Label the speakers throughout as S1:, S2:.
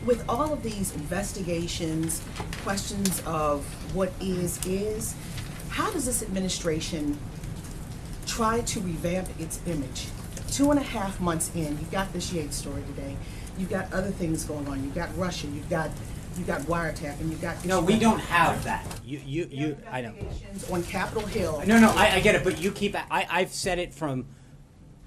S1: with all of these investigations, questions of what is, how does this administration try to revamp its image? 2.5 months in, you've got this Yates story today. You've got other things going on. You've got Russia. You've got wiretap, and you've got.
S2: No, we don't have that. I know.
S1: On Capitol Hill.
S2: No, I get it, but you keep. I've said it from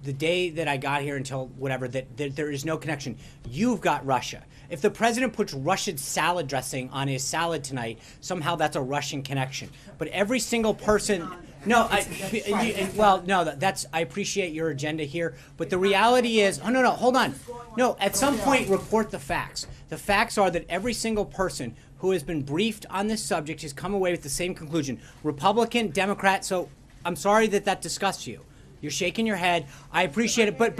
S2: the day that I got here until whatever, that there is no connection. You've got Russia. If the president puts Russian salad dressing on his salad tonight, somehow that's a Russian connection. But every single person, no, that's, I appreciate your agenda here, but the reality is, no, hold on. No, at some point, report the facts. The facts are that every single person who has been briefed on this subject has come away with the same conclusion. Republican, Democrat, so I'm sorry that disgusts you. You're shaking your head. I appreciate it, but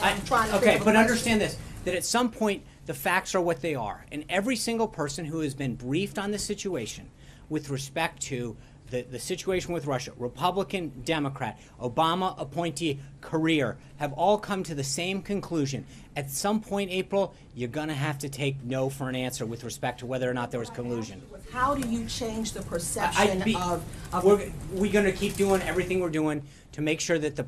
S2: understand this, that at some point the facts are what they are. And every single person who has been briefed on this situation with respect to the situation with Russia, Republican, Democrat, Obama appointee, career, have all come to the same conclusion. At some point, April, you're going to have to take no for an answer with respect to whether or not there was collusion.
S1: How do you change the perception of
S2: we're going to keep doing everything we're doing to make sure that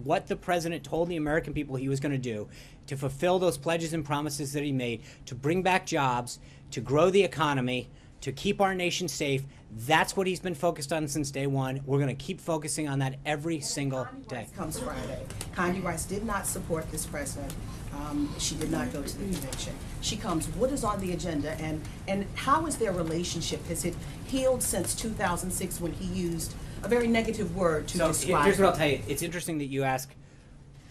S2: what the president told the American people he was going to do, to fulfill those pledges and promises that he made, to bring back jobs, to grow the economy, to keep our nation safe. That's what he's been focused on since day one. We're going to keep focusing on that every single day.
S1: Comes Friday. Condi Rice did not support this president. She did not go to the convention. She comes. What is on the agenda, and how is their relationship? Has it healed since 2006 when he used a very negative word to describe?
S2: Here's what I'll tell you. It's interesting that you ask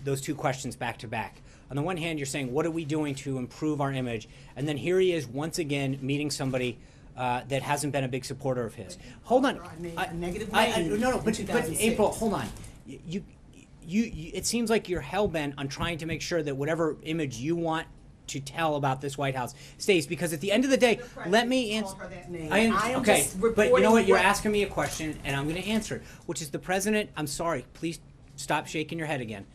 S2: those two questions back to back. On the one hand, you're saying, what are we doing to improve our image? And then here he is once again meeting somebody that hasn't been a big supporter of his. Hold on. But April, hold on. It seems like you're hell-bent on trying to make sure that whatever image you want to tell about this White House stays, because at the end of the day, let me answer. Okay, but you know what? You're asking me a question, and I'm going to answer it, which is the president. I'm sorry. Please stop shaking your head again.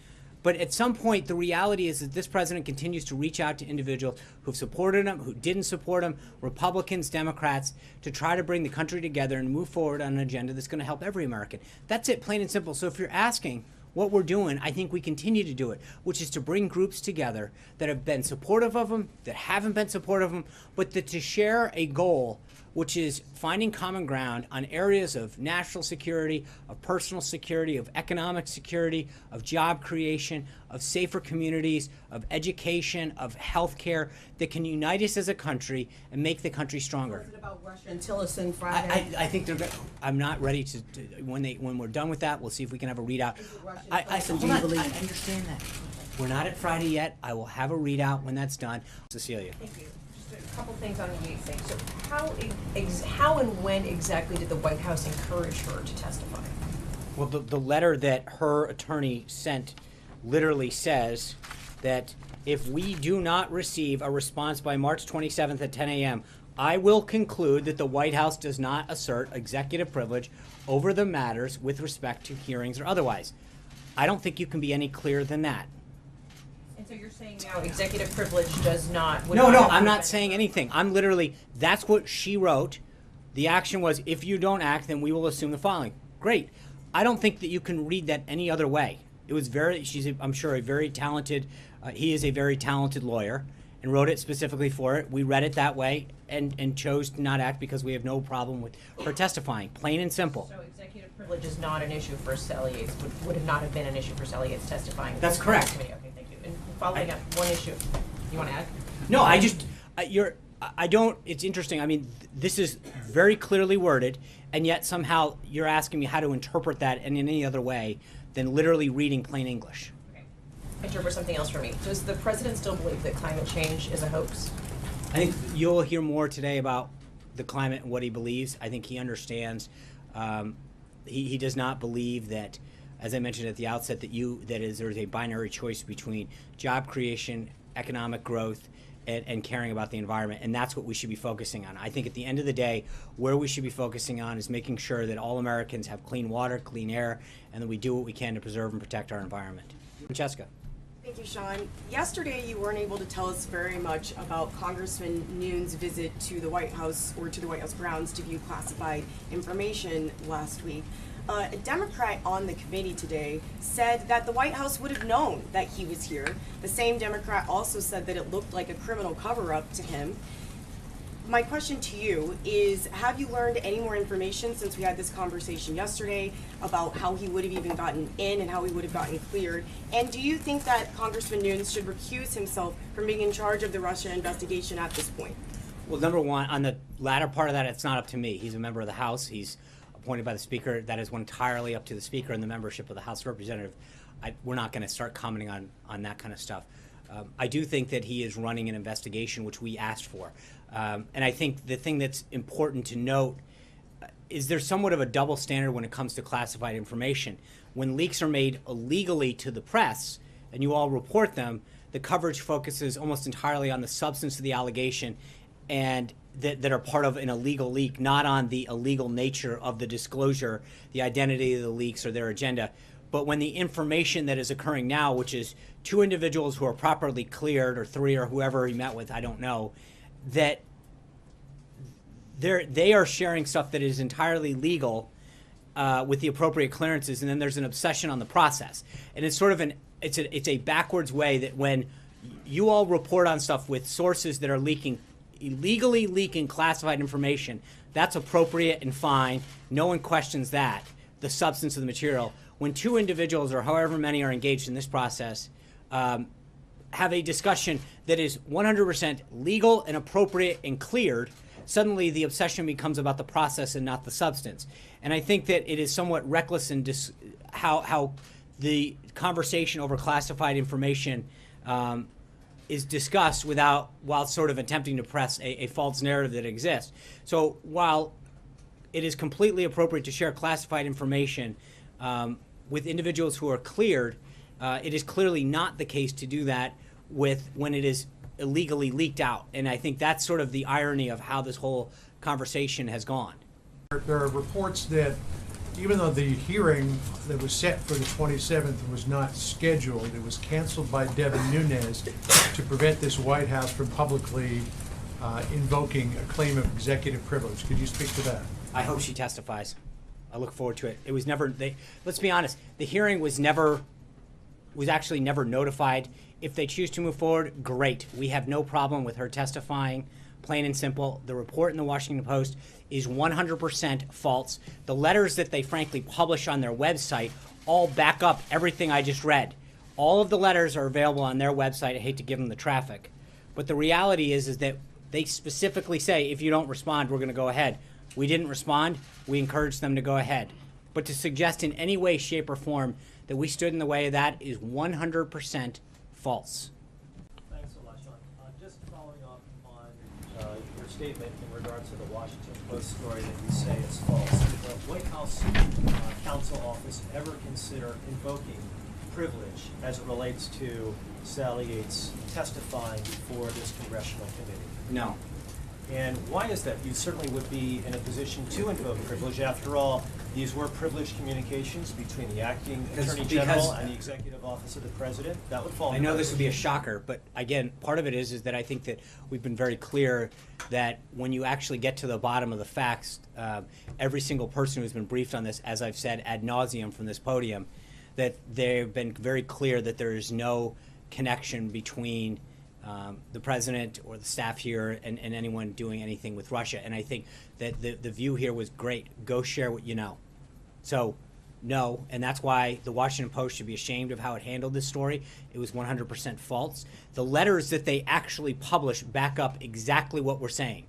S2: But at some point, the reality is that this president continues to reach out to individuals who've supported him, who didn't support him, Republicans, Democrats, to try to bring the country together and move forward on an agenda that's going to help every American. That's it, plain and simple. So if you're asking what we're doing, I think we continue to do it, which is to bring groups together that have been supportive of him, that haven't been supportive of him, but to share a goal, which is finding common ground on areas of national security, of personal security, of economic security, of job creation, of safer communities, of education, of health care, that can unite us as a country and make the country stronger.
S1: Was it about Russia and Tillerson Friday?
S2: I think I'm not ready to when we're done with that, we'll see if we can have a readout. I understand that. We're not at Friday yet. I will have a readout when that's done. Cecilia.
S3: Thank you. A couple things on the Yates thing. So how and when exactly did the White House encourage her to testify?
S2: Well, the letter that her attorney sent literally says that if we do not receive a response by March 27th at 10 a.m., I will conclude that the White House does not assert executive privilege over the matters with respect to hearings or otherwise. I don't think you can be any clearer than that.
S3: And so you're saying now executive privilege does not...
S2: No, I'm not saying anything. I'm literally, that's what she wrote. The action was, if you don't act, then we will assume the following. Great. I don't think that you can read that any other way. It was I'm sure, a very talented, he is a very talented lawyer and wrote it specifically for it. We read it that way and chose to not act because we have no problem with her testifying, plain and simple.
S3: So executive privilege is not an issue for Sally Yates, would have not have been an issue for Sally Yates testifying.
S2: That's correct.
S3: Okay, thank you. And following up, one issue. You want to add?
S2: No, it's interesting. I mean, this is very clearly worded, and yet somehow you're asking me how to interpret that in any other way than literally reading plain English.
S3: Okay. Interpret something else for me. Does the president still believe that climate change is a hoax?
S2: I think you'll hear more today about the climate and what he believes. I think he understands. He does not believe that, as I mentioned at the outset, there's a binary choice between job creation, economic growth, and caring about the environment, and that's what we should be focusing on. I think at the end of the day, where we should be focusing on is making sure that all Americans have clean water, clean air, and that we do what we can to preserve and protect our environment. Francesca.
S4: Thank you, Sean. Yesterday, you weren't able to tell us very much about Congressman Nunes' visit to the White House or to the White House grounds to view classified information last week. A Democrat on the committee today said that the White House would have known that he was here. The same Democrat also said that it looked like a criminal cover-up to him. My question to you is, have you learned any more information since we had this conversation yesterday about how he would have even gotten in and how he would have gotten cleared? And do you think that Congressman Nunes should recuse himself from being in charge of the Russia investigation at this point?
S2: Well, number one, on the latter part of that, it's not up to me. He's a member of the House. He's appointed by the Speaker. That is entirely up to the Speaker and the membership of the House of Representatives. We're not going to start commenting on that kind of stuff. I do think that he is running an investigation, which we asked for. And I think the thing that's important to note is there's somewhat of a double standard when it comes to classified information. When leaks are made illegally to the press, and you all report them, the coverage focuses almost entirely on the substance of the allegation and that are part of an illegal leak, not on the illegal nature of the disclosure, the identity of the leaks, or their agenda. But when the information that is occurring now, which is 2 individuals who are properly cleared, or 3, or whoever he met with, I don't know, that they are sharing stuff that is entirely legal with the appropriate clearances, and then there's an obsession on the process. And it's sort of it's a backwards way that when you all report on stuff with sources that are illegally leaking classified information, that's appropriate and fine. No one questions that, the substance of the material. When 2 individuals, or however many, are engaged in this process, have a discussion that is 100% legal and appropriate and cleared, suddenly the obsession becomes about the process and not the substance. And I think that it is somewhat reckless in how the conversation over classified information is discussed while sort of attempting to press a false narrative that exists. So while it is completely appropriate to share classified information with individuals who are cleared, it is clearly not the case to do that when it is illegally leaked out. And I think that's sort of the irony of how this whole conversation has gone.
S5: There are reports that even though the hearing that was set for the 27th was not scheduled, it was canceled by Devin Nunes to prevent this White House from publicly invoking a claim of executive privilege. Could you speak to that?
S2: I hope she testifies. I look forward to it. It was never, let's be honest, the hearing was actually never notified. If they choose to move forward, great. We have no problem with her testifying, plain and simple. The report in the Washington Post is 100% false. The letters that they frankly publish on their website all back up everything I just read. All of the letters are available on their website. I hate to give them the traffic. But the reality is that they specifically say, if you don't respond, we're going to go ahead. We didn't respond. We encouraged them to go ahead. But to suggest in any way, shape, or form that we stood in the way of that is 100% false.
S6: Thanks a lot, Sean. Just following up on your statement in regards to the Washington Post story that you say is false. Did the White House counsel office ever consider invoking privilege as it relates to Sally Yates testifying before this congressional committee?
S2: No.
S6: And why is that? You certainly would be in a position to invoke privilege. After all, these were privileged communications between the acting Attorney General and the Executive Office of the President. That would fall.
S2: I know this would be a shocker, but again, part of it is that I think that we've been very clear that when you actually get to the bottom of the facts, every single person who's been briefed on this, as I've said ad nauseum from this podium, that they've been very clear that there is no connection between the president or the staff here and anyone doing anything with Russia. And I think that the view here was great. Go share what you know. So, no, and that's why the Washington Post should be ashamed of how it handled this story. It was 100% false. The letters that they actually published back up exactly what we're saying.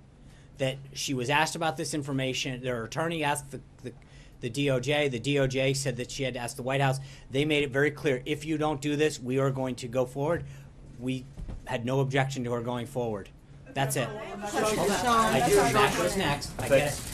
S2: That she was asked about this information. Their attorney asked the DOJ. The DOJ said that she had to ask the White House. They made it very clear, if you don't do this, we are going to go forward. We had no objection to her going forward. That's it.
S1: Sean,
S2: I do. That goes next. I guess.